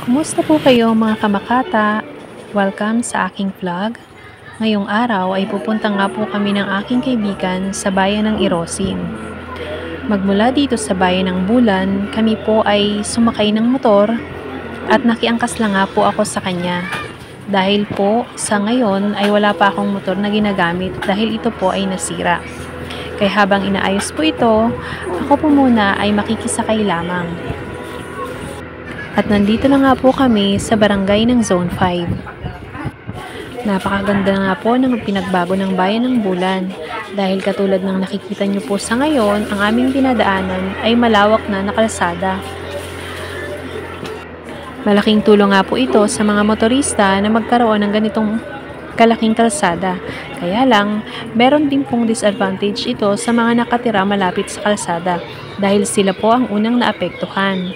Kumusta po kayo mga kamakata? Welcome sa aking vlog. Ngayong araw ay pupunta nga po kami ng aking kaibigan sa bayan ng Irosin. Magmula dito sa bayan ng Bulan, kami po ay sumakay ng motor at nakiangkas lang nga po ako sa kanya. Dahil po sa ngayon ay wala pa akong motor na ginagamit dahil ito po ay nasira. Kaya habang inaayos po ito, ako po muna ay makikisakay lamang. At nandito na nga po kami sa barangay ng Zone 5. Napakaganda nga po ng pinagbago ng bayan ng Bulan dahil katulad ng nakikita nyo po sa ngayon, ang aming dinadaanan ay malawak na kalsada. Malaking tulong nga po ito sa mga motorista na magkaroon ng ganitong kalaking kalsada. Kaya lang, meron din pong disadvantage ito sa mga nakatira malapit sa kalsada dahil sila po ang unang naapektuhan.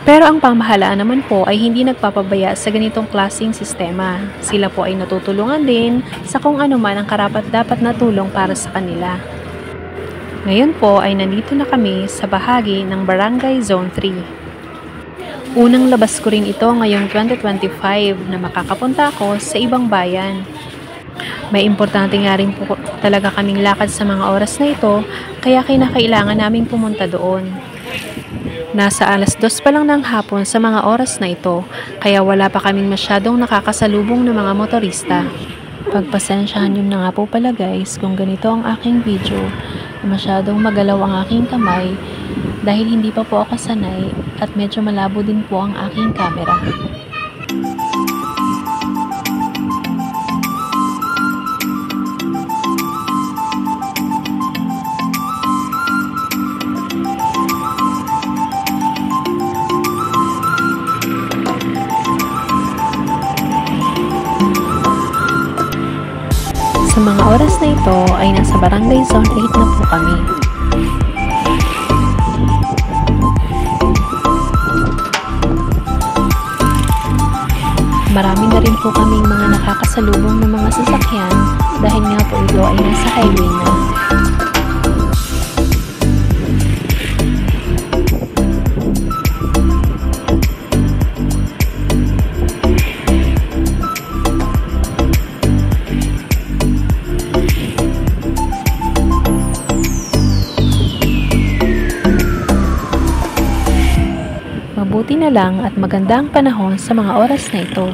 Pero ang pamahalaan naman po ay hindi nagpapabaya sa ganitong klaseng sistema. Sila po ay natutulungan din sa kung ano man ang karapat-dapat na tulong para sa kanila. Ngayon po ay nandito na kami sa bahagi ng Barangay Zone 3. Unang labas ko rin ito ngayong 2025 na makakapunta ako sa ibang bayan. May importante nga rin po talaga kaming lakad sa mga oras na ito, kaya kinakailangan naming pumunta doon. Nasa 2:00 pa lang ng hapon sa mga oras na ito, kaya wala pa kaming masyadong nakakasalubong ng mga motorista. Pagpasensyahan nyo na nga po pala guys kung ganito ang aking video, masyadong magalaw ang aking kamay dahil hindi pa po ako sanay at medyo malabo din po ang aking camera. Sa mga oras na ito ay nasa Barangay Zone 8 na po kami. Marami na rin po kaming mga nakakasalubong ng mga sasakyan dahil nga po ito ay nasa highway na. Mabuti na lang at maganda ang panahon sa mga oras na ito.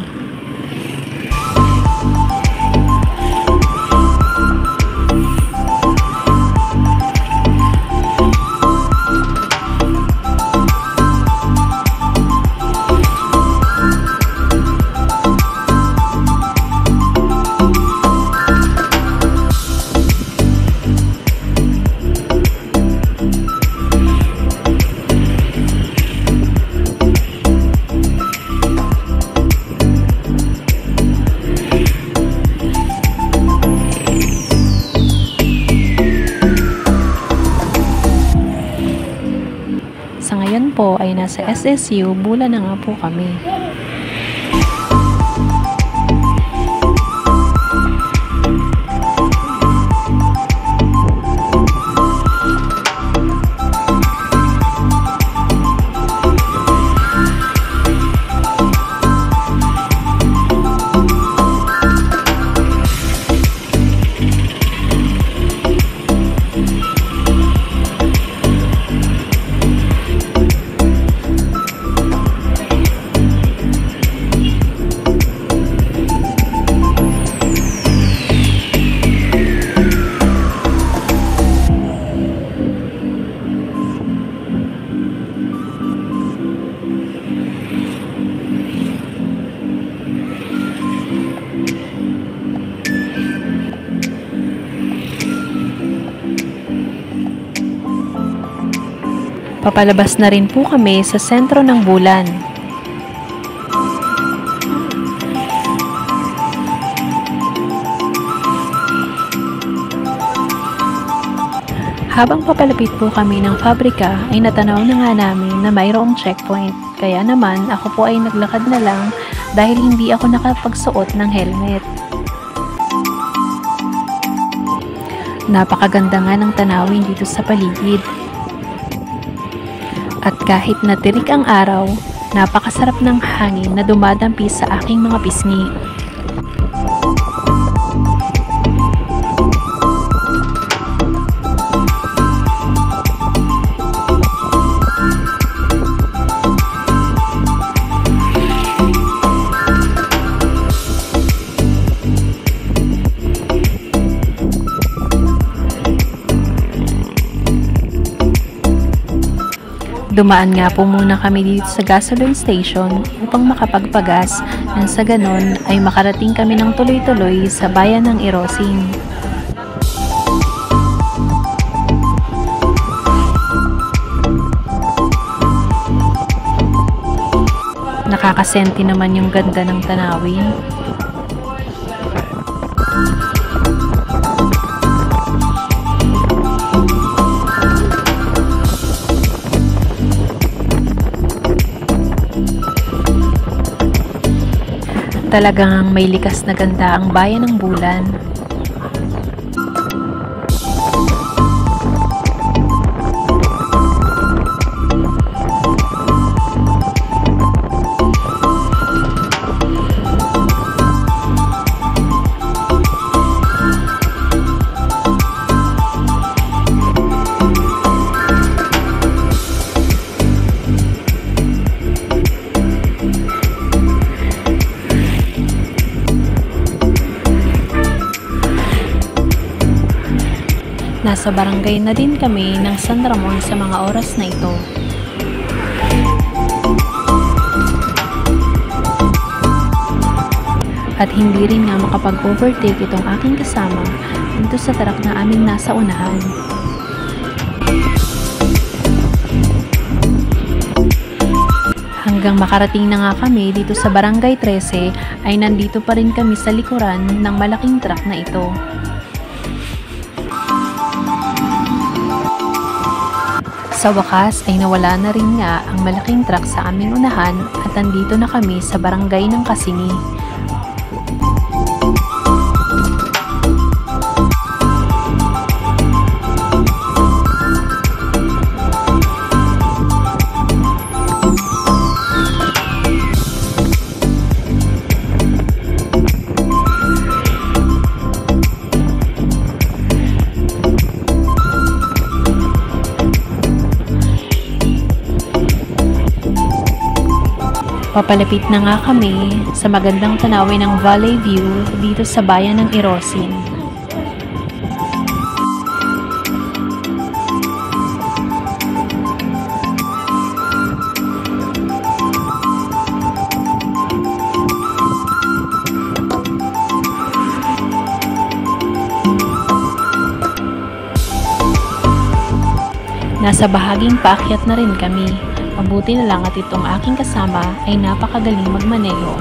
Sa ngayon po ay nasa SSU, Bulan na nga po kami. Papalabas na rin po kami sa sentro ng Bulan. Habang papalapit po kami ng pabrika ay natanaw na nga namin na mayroong checkpoint. Kaya naman ako po ay naglakad na lang dahil hindi ako nakapagsuot ng helmet. Napakaganda nga ng tanawin dito sa paligid. At kahit natirik ang araw, Napakasarap ng hangin na dumadampi sa aking mga pisngi. Dumaan nga po muna kami dito sa gasoline station upang makapagpagas nang sa ganon ay makarating kami ng tuloy-tuloy sa bayan ng Irosin. Nakakasenti naman yung ganda ng tanawin. Talagang may likas na ganda ang bayan ng Bulan. Nasa barangay na din kami ng San Ramon sa mga oras na ito. At hindi rin nga makapag-overtake itong aking kasama dito sa truck na aming nasa unahan. Hanggang makarating na nga kami dito sa Barangay 13 ay nandito pa rin kami sa likuran ng malaking truck na ito. Sa wakas ay nawala na rin nga ang malaking truck sa aming unahan at nandito na kami sa barangay ng Kasini. Papalapit na nga kami sa magandang tanawin ng Valley View dito sa bayan ng Irosin. Nasa bahaging paakyat na rin kami. Mabuti na lang at itong aking kasama ay napakagaling magmaneho.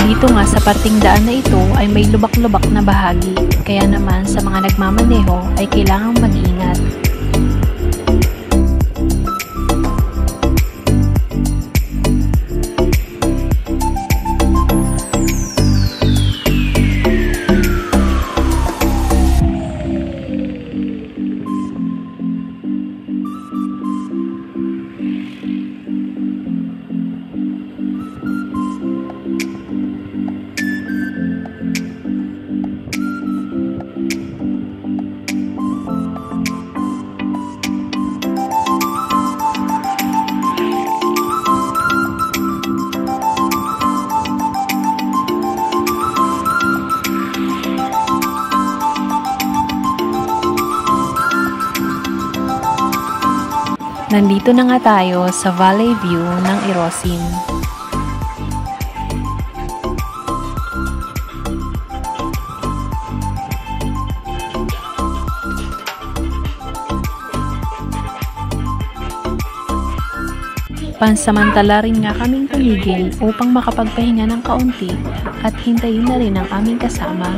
Dito nga sa parting daan na ito ay may lubak-lubak na bahagi, kaya naman sa mga nagmamaneho ay kailangang mag-ingat. Nandito na nga tayo sa Valley View ng Irosin. Pansamantala rin nga kaming tumigil upang makapagpahinga ng kaunti at hintayin na rin ang aming kasama.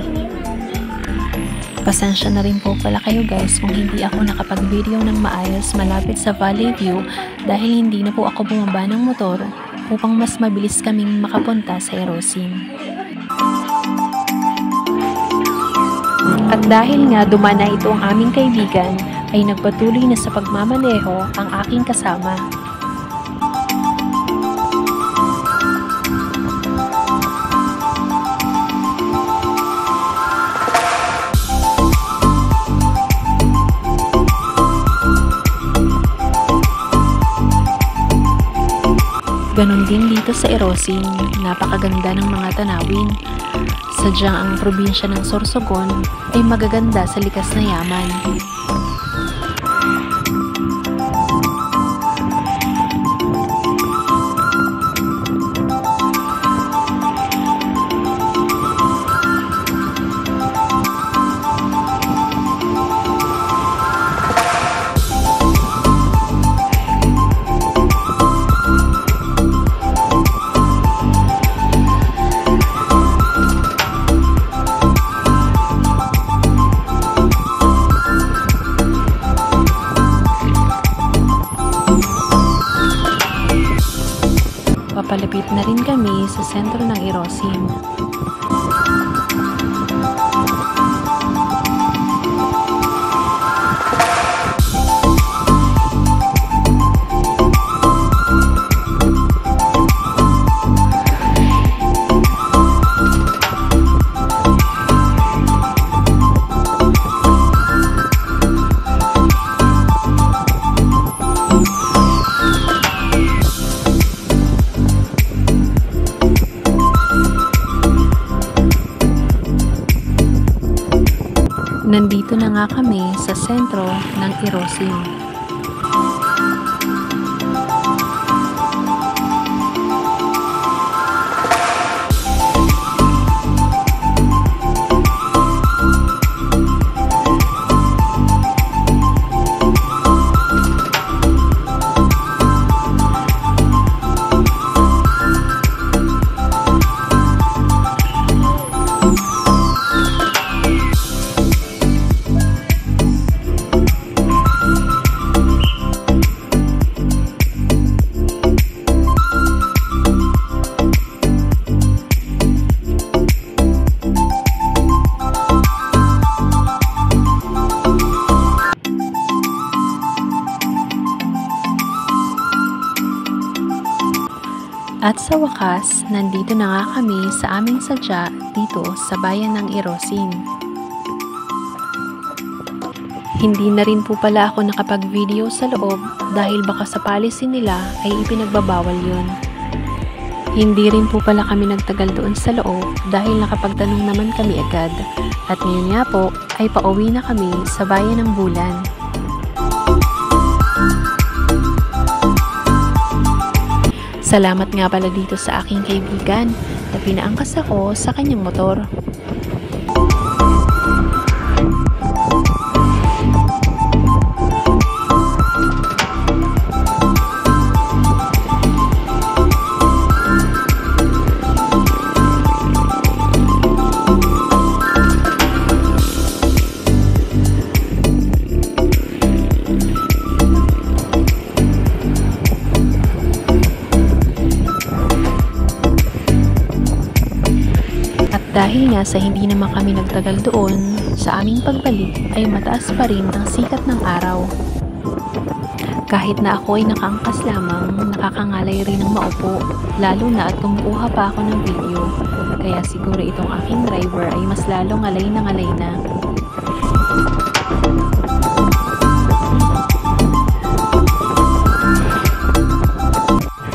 Pasensya na rin po pala kayo guys kung hindi ako nakapag-video ng maayos malapit sa Valley View dahil hindi na po ako bumaba ng motor upang mas mabilis kaming makapunta sa Irosin. Dahil nga dumaan na ito ang aming kaibigan, ay nagpatuloy na sa pagmamaneho ang aking kasama. Ganon din dito sa Erosin, napakaganda ng mga tanawin. Sadyang ang probinsya ng Sorsogon ay magaganda sa likas na yaman. Papalapit na rin kami sa sentro ng Erosin. Nandito na nga kami sa sentro ng Erosin. At sa wakas, nandito na nga kami sa aming sadya dito sa bayan ng Erosin. Hindi na rin po pala ako nakapag-video sa loob dahil baka sa policy nila ay ipinagbabawal yun. Hindi rin po pala kami nagtagal doon sa loob dahil nakapagtanong naman kami agad. At ngayon nga po ay pauwi na kami sa bayan ng Bulan. Salamat nga pala dito sa aking kaibigan na pinaangkas ako sa kanyang motor. Dahil nga sa hindi naman kami nagtagal doon, sa aming pagbalik ay mataas pa rin ang sikat ng araw. Kahit na ako ay nakaangkas lamang, nakakangalay rin ng maupo, lalo na at kumukuha pa ako ng video. Kaya siguro itong aking driver ay mas lalong ngalay na.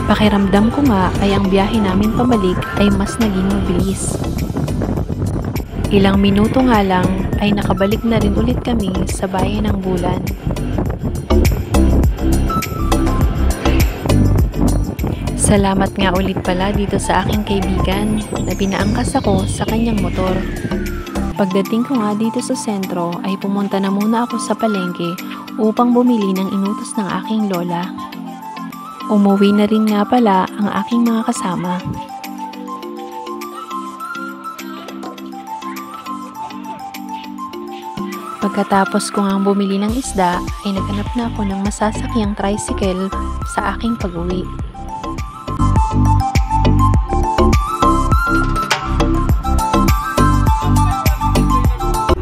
Pakiramdam ko nga ay ang biyahe namin pabalik ay mas naging mabilis. Ilang minuto nga lang ay nakabalik na rin ulit kami sa bayan ng Bulan. Salamat nga ulit pala dito sa aking kaibigan na pinaangkas ako sa kanyang motor. Pagdating ko nga dito sa sentro ay pumunta na muna ako sa palengke upang bumili ng inutos ng aking lola. Umuwi na rin nga pala ang aking mga kasama. Pagkatapos ko ngang bumili ng isda, ay naghanap na ako ng masasakyang tricycle sa aking pag-uwi.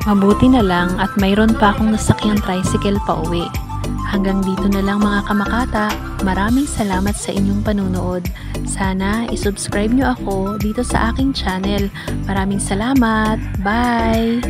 Mabuti na lang at mayroon pa akong nasakyang tricycle pa uwi. Hanggang dito na lang mga kamakata. Maraming salamat sa inyong panunood. Sana isubscribe nyo ako dito sa aking channel. Maraming salamat. Bye!